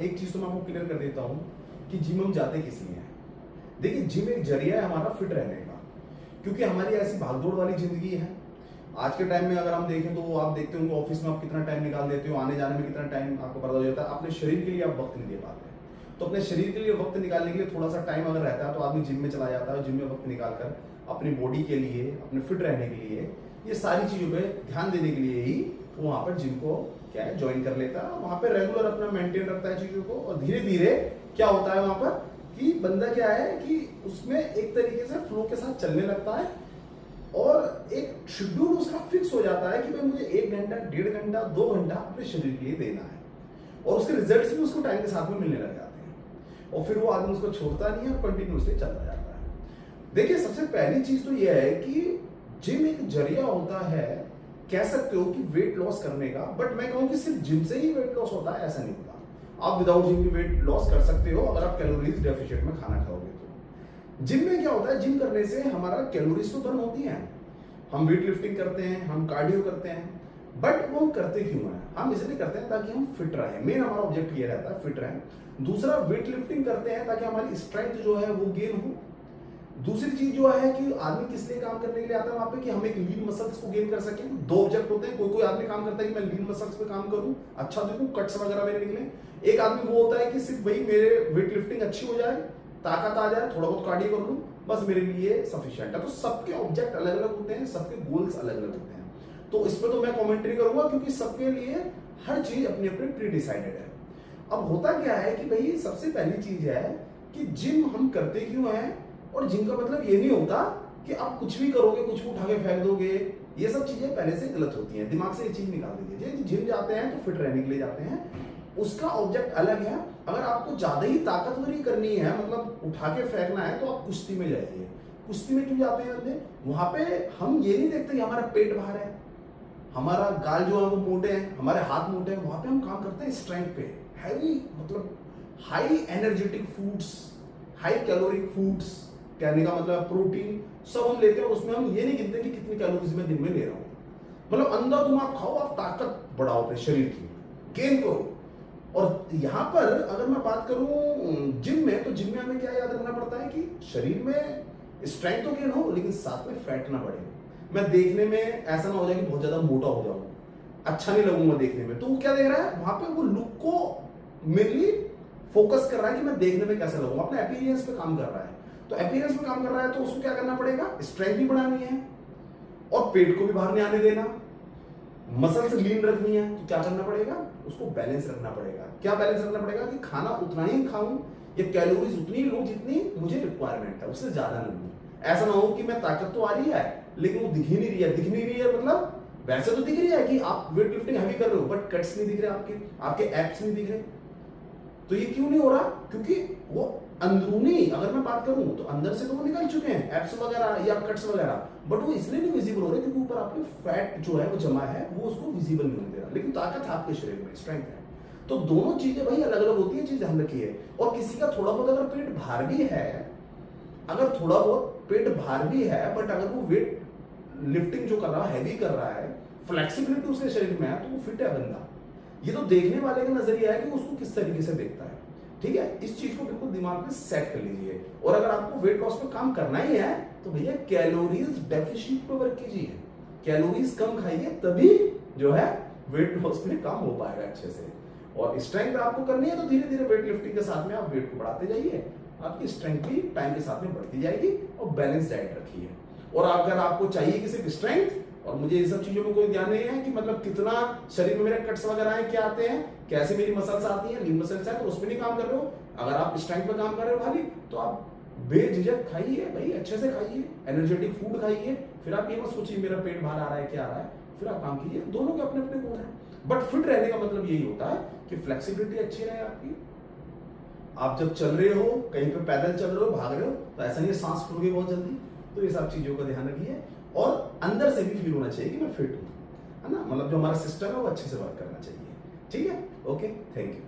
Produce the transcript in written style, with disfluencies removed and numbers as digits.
एक चीज तो मैं आपको क्लियर कर देता हूँ कि जिम हम जाते किस लिए हैं। देखिए, जिम एक जरिया है हमारा फिट रहने का, क्योंकि हमारी ऐसी भागदौड़ वाली जिंदगी है। आज के टाइम में अगर हम देखें तो आप देखते होंगे ऑफिस में आप कितना टाइम निकाल देते हो, आने जाने में कितना टाइम आपको पता हो जाता है, अपने शरीर के लिए आप वक्त नहीं दे पाते। तो अपने शरीर के लिए वक्त निकालने के लिए थोड़ा सा टाइम अगर रहता है तो आदमी जिम में चला जाता है, जिम में वक्त निकालकर अपनी बॉडी के लिए, अपने फिट रहने के लिए, ये सारी चीजों पे ध्यान देने के लिए ही वहां पर जिम को क्या है ज्वाइन कर लेता है, वहां पे रेगुलर अपना मेंटेन रखता है चीजों को। और धीरे धीरे क्या होता है वहां पर कि बंदा क्या है कि उसमें एक तरीके से फ्लो के साथ चलने लगता है और एक शेड्यूल उसका फिक्स हो जाता है कि भाई मुझे 1 घंटा, 1.5 घंटा, 2 घंटा अपने शरीर के लिए देना है, और उसके रिजल्ट्स भी उसको टाइम के साथ में मिलने लग जाते हैं, और फिर वो आदमी उसको छोड़ता नहीं है और कंटिन्यूसली चलता जाता है। देखिए, सबसे पहली चीज तो यह है कि जिम एक जरिया होता है, कह सकते हो कि वेट लॉस करने का, बट मैं कहूं कि सिर्फ जिम से ही वेट लॉस होता है ऐसा नहीं होता। आप विदाउट जिम की वेट लॉस कर सकते हो अगर आप कैलोरीज डेफिशिएंट में खाना खाओगे तो। जिम में क्या होता है, जिम करने से हमारा कैलोरीज तो बर्न होती हैं, हम वेट लिफ्टिंग करते हैं, हम कार्डियो करते हैं, बट वो हम करते क्यों हैं? हम इसलिए करते हैं ताकि हम फिट रहें, मेन हमारा ऑब्जेक्ट ये रहता है फिट रहें। दूसरा, वेट लिफ्टिंग करते हैं ताकि हमारी स्ट्रेंथ जो है वो गेन हो। दूसरी चीज जो है कि आदमी किस लिए काम करने के लिए आता है वहां पे, कि हम एक लीन मसल्स को गेन कर सकें। 2 ऑब्जेक्ट होते हैं, कोई कोई आदमी काम करता है कि मैं लीन मसल्स पे काम करूं, अच्छा दिखूं, कट्स वगैरह मेरे निकले। एक आदमी वो होता है कि सिर्फ भाई मेरे वेट लिफ्टिंग अच्छी हो जाए, ताकत आ जाए, थोड़ा बहुत कार्डियो कर लूं, बस मेरे लिए सफिशिएंट है। तो सबके ऑब्जेक्ट अलग अलग होते हैं, सबके गोल्स अलग अलग होते हैं, तो इस पर तो मैं कॉमेंट्री करूंगा क्योंकि सबके लिए हर चीज अपनी अपनी प्री डिसाइडेड है। अब होता क्या है कि भाई सबसे पहली चीज है कि जिम हम करते क्यों है, और जिम का मतलब ये नहीं होता कि आप कुछ भी करोगे, कुछ भी उठा के फेंक दोगे, ये सब चीजें पहले से गलत होती हैं, दिमाग से ये चीज निकाल दीजिए। जिम जाते हैं तो फिट रहने के लिए जाते हैं, उसका ऑब्जेक्ट अलग है। अगर आपको ज्यादा ही ताकतवरी करनी है, मतलब उठा के फेंकना है, तो आप कुश्ती में जाइए। कुश्ती में क्यों जाते हैं बंदे? वहां पे हम ये नहीं देखते कि हमारा पेट बाहर है, हमारा गाल जो है वो मोटे हैं, हमारे हाथ मोटे हैं, वहां पे हम काम करते हैं स्ट्रेंथ पे, हैवी, मतलब high energetic foods, high caloric foods, कहने का मतलब प्रोटीन सब हम लेते हैं, और उसमें हम ये नहीं गिनते कि कितनी कैलोरीज मैं दिन में ले रहा हूँ। मतलब अंदर तुम आप खाओ, आप ताकत बढ़ाओ अपने शरीर की, गेन करो। और यहाँ पर अगर मैं बात करूं जिम में, तो जिम में हमें क्या याद रखना पड़ता है कि शरीर में स्ट्रेंथ तो गेन हो, लेकिन साथ में फैट ना बढ़े। मैं देखने में ऐसा ना हो जाए कि बहुत ज्यादा मोटा हो जाऊं, अच्छा नहीं लगूंगा देखने में। तो वो क्या देख रहा है वहां पे, वो लुक को मेनली फोकस कर रहा है कि मैं देखने में कैसा लगूंगा, अपने अपीयरेंस पे काम कर रहा है। तो अपीयरेंस पे काम कर रहा है तो उसको क्या करना पड़ेगा, स्ट्रेंथ भी बढ़ानी है और पेट को भी बाहर नहीं आने देना, मसल्स लीन रखनी है, तो क्या करना पड़ेगा, उसको बैलेंस रखना पड़ेगा। क्या बैलेंस रखना पड़ेगा कि खाना उतना ही खाऊं या कैलोरीज उतनी लूं जितनी मुझे रिक्वायरमेंट है, उससे ज्यादा नहीं लूं। ऐसा ना हो कि मैं ताकत तो आ रही है लेकिन वो दिख ही नहीं रही है। दिख नहीं रही है मतलब वैसे तो दिख रही है कि आप वेट लिफ्टिंग हैवी कर रहे हो, बट कट्स नहीं दिख रहे, आपके एब्स नहीं दिख रहे। तो ये क्यों नहीं हो रहा? क्योंकि वो अंदरूनी अगर मैं बात करूं तो अंदर से तो वो निकल चुके हैं, एब्स वगैरह या कट्स वगैरह, बट वो इसलिए नहीं विजिबल हो रहे क्योंकि ऊपर आपके फैट जो है वो जमा है, वो उसको विजिबल नहीं होने दे रहा, लेकिन ताकत है आपके शरीर में, स्ट्रेंथ है। तो दोनों चीजें भाई अलग अलग होती है, चीज ध्यान रखिए। और किसी का थोड़ा बहुत अगर पेट भार भी है, अगर थोड़ा बहुत पेट भार भी है, बट अगर वो वेट लिफ्टिंग जो कर रहा है, हैवी कर रहा है, फ्लेक्सिबिलिटी उसके शरीर में है, तो वो फिट है बंदा। ये तो देखने वाले का नजरिया है कि उसको किस तरीके से देखता है, ठीक है। इस चीज को बिल्कुल दिमाग में सेट कर लीजिए। और अगर आपको वेट लॉस पे काम करना ही है तो भैया कैलोरीज डेफिशिएंट पे वर्क कीजिए, कैलोरीज कम खाइए, तभी जो है वेट लॉस पे काम हो पाएगा अच्छे से। और स्ट्रेंथ आपको करनी है तो धीरे धीरे वेट लिफ्टिंग के साथ में आप वेट को बढ़ाते जाइए, आपकी स्ट्रेंथ भी टाइम के साथ में बढ़ती जाएगी। और बैलेंस डाइट रखिए। और अगर आपको चाहिए कि सिर्फ स्ट्रेंथ, और मुझे इन सब चीजों में कोई ध्यान नहीं है कि मतलब कितना शरीर में मेरे कट्स वगैरह हैं, क्या आते हैं, कैसे मेरी मसल्स आती हैं, लीन मसल्स है, तो उसमें नहीं काम कर रहे हो। अगर आप स्ट्रेंथ पे काम कर रहे हो खाली, तो आप बेझिझक खाइए भाई, अच्छे से खाइए, एनर्जेटिक फूड खाइए। फिर आप ये मत सोचिए मेरा पेट बाहर आ रहा है, क्या आ रहा है, फिर आप काम कीजिए। दोनों के अपने अपने गुण हैं, बट फिट रहने का मतलब यही होता है कि फ्लेक्सिबिलिटी अच्छी रहे आपकी। आप जब चल रहे हो, कहीं पे पैदल चल रहे हो, भाग रहे हो, तो ऐसा नहीं सांस फूल गई बहुत जल्दी। तो ये सब चीजों का ध्यान रखिए, और अंदर से भी फील होना चाहिए कि मैं फिट हूं, है ना, मतलब जो हमारा सिस्टम है वो अच्छे से वर्क करना चाहिए। ठीक है, ओके, थैंक यू।